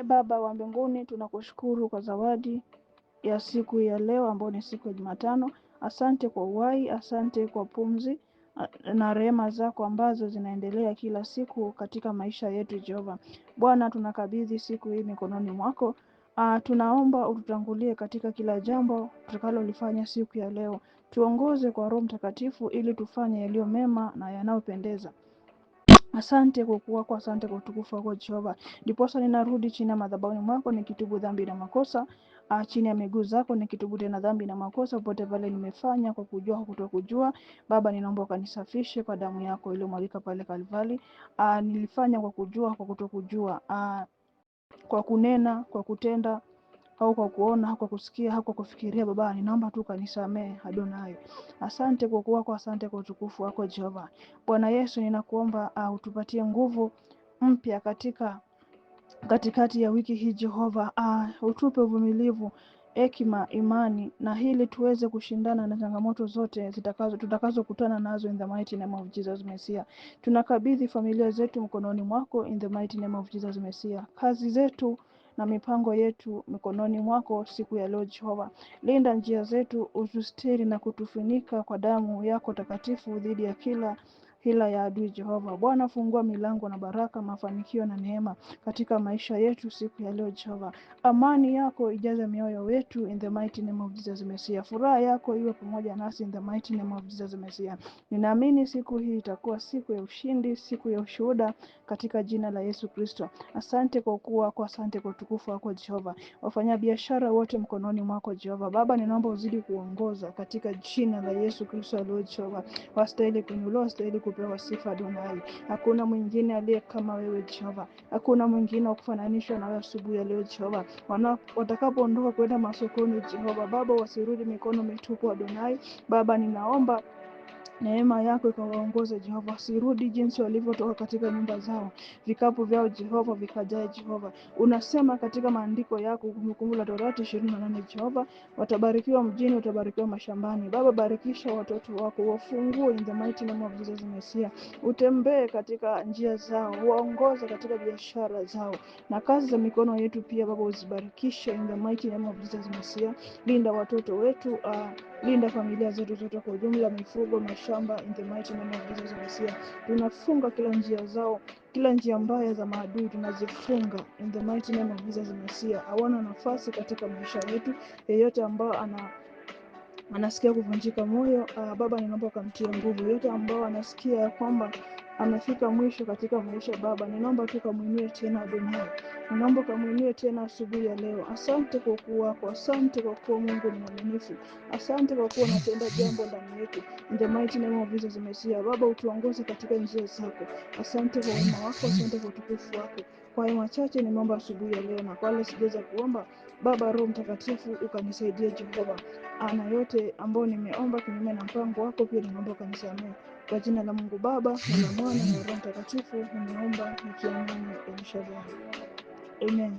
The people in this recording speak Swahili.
Baba wa mbinguni, tunakushukuru kwa zawadi ya siku ya leo ambayo ni siku ya Jumatano. Asante kwa uhai, asante kwa pumzi na rehema zako ambazo zinaendelea kila siku katika maisha yetu Jehova. Bwana, tunakabidhi siku hii mikononi mwako. Tunaomba ututangulie katika kila jambo tutakalolifanya siku ya leo. Tuongoze kwa Roho Mtakatifu ili tufanye yaliyo mema na yanayopendeza. Asante kwa kuwa kwa asante kwa utukufu wako Jehova. Ndiposa ninarudi chini ya madhabahuni mwako nikitubu dhambi na makosa. Chini ya miguu zako nikitubu tena dhambi na makosa popote pale nimefanya kwa kujua au kutokujua. Baba, ninaomba ukanisafishe kwa damu yako iliyomwagika pale Kalvari. Nilifanya kwa kujua, kwa kutokujua, kwa kunena, kwa kutenda au kwa kuona au kwa kusikia au kwa kufikiria. Baba, ninaomba tu kanisamehe Adonai. Asante kwa kuwa kwa asante kwa utukufu wako Jehova. Bwana Yesu, ninakuomba utupatie nguvu mpya katikati ya wiki hii Jehova. Utupe uvumilivu, hekima, imani na hili tuweze kushindana na changamoto zote tutakazokutana nazo in the mighty name of Jesus Messiah. Tunakabidhi familia zetu mkononi mwako in the mighty name of Jesus Messiah. Kazi zetu na mipango yetu mikononi mwako siku ya leo Jehova. Linda njia zetu, utustiri na kutufunika kwa damu yako takatifu dhidi ya kila hila ya adui Jehova. Bwana, fungua milango na baraka, mafanikio na neema katika maisha yetu siku ya leo Jehova. Amani yako ijaze mioyo yetu in the mighty name of Jesus Messiah. Furaha yako iwe pamoja nasi in the mighty name of Jesus Messiah. Ninaamini siku hii itakuwa siku ya ushindi, siku ya ushuhuda katika jina la Yesu Kristo. Asante kwa kuwa kwa asante kwa utukufu wako Jehova. Wafanya biashara wote mkononi mwako Jehova. Baba, ninaomba uzidi kuongoza katika jina la Yesu Kristo leo Jehova. Wastahili kuinuliwa, wastahili kupewa sifa Adonai. Hakuna mwingine aliye kama wewe Jehova. Hakuna mwingine wa kufananishwa na wewe asubuhi ya leo Jehova. Watakapoondoka kwenda masokoni Jehova, Baba, wasirudi mikono mitupu Adonai. Baba, ninaomba neema yako ikawaongoze Jehova, wasirudi jinsi walivyotoka katika nyumba zao. Vikapu vyao Jehova vikajae Jehova. Unasema katika maandiko yako Kumbukumbu la Torati 28 Jehova, watabarikiwa mjini, watabarikiwa mashambani. Baba, barikisha watoto wako, wafungue in the mighty name of Jesus Messiah. Utembee katika njia zao, waongoze katika biashara zao na kazi za mikono yetu pia Baba, uzibarikishe in the mighty name of Jesus Messiah. Linda watoto wetu, linda familia zetu zote kwa ujumla, mifugo, mashamba in the mighty name of Jesus Messiah. Tunafunga kila njia zao, kila njia mbaya za maadui tunazifunga in the mighty name of Jesus Messiah. Hawana nafasi katika maisha yetu. Yeyote ambao anasikia kuvunjika moyo, Baba, ninaomba kumtia nguvu. Yeyote ambao anasikia ya kwamba amefika mwisho katika maisha, Baba, ninaomba tu kamuinue tena Adonai. Ninaomba kamuinue tena asubuhi ya leo. Asante kwa kuwa wako, asante kwa kuwa Mungu ni mwaminifu. Asante kwa kuwa unatenda jambo ndani yetu in the mighty name of Jesus Messiah. Baba, utuongoze katika njia zako. Asante kwa wema wako, asante kwa utukufu wako. Kwa haya machache nimeomba asubuhi ya leo, na kwa wale sijaweza kuomba, Baba, Roho Mtakatifu ukanisaidie Jehova. Na yote ambao nimeomba kinyume na mpango wako pia ninaomba ukanisamehe. Kwa jina la Mungu Baba na la Mwana na Roho Mtakatifu nimeomba nikiamini. Amen.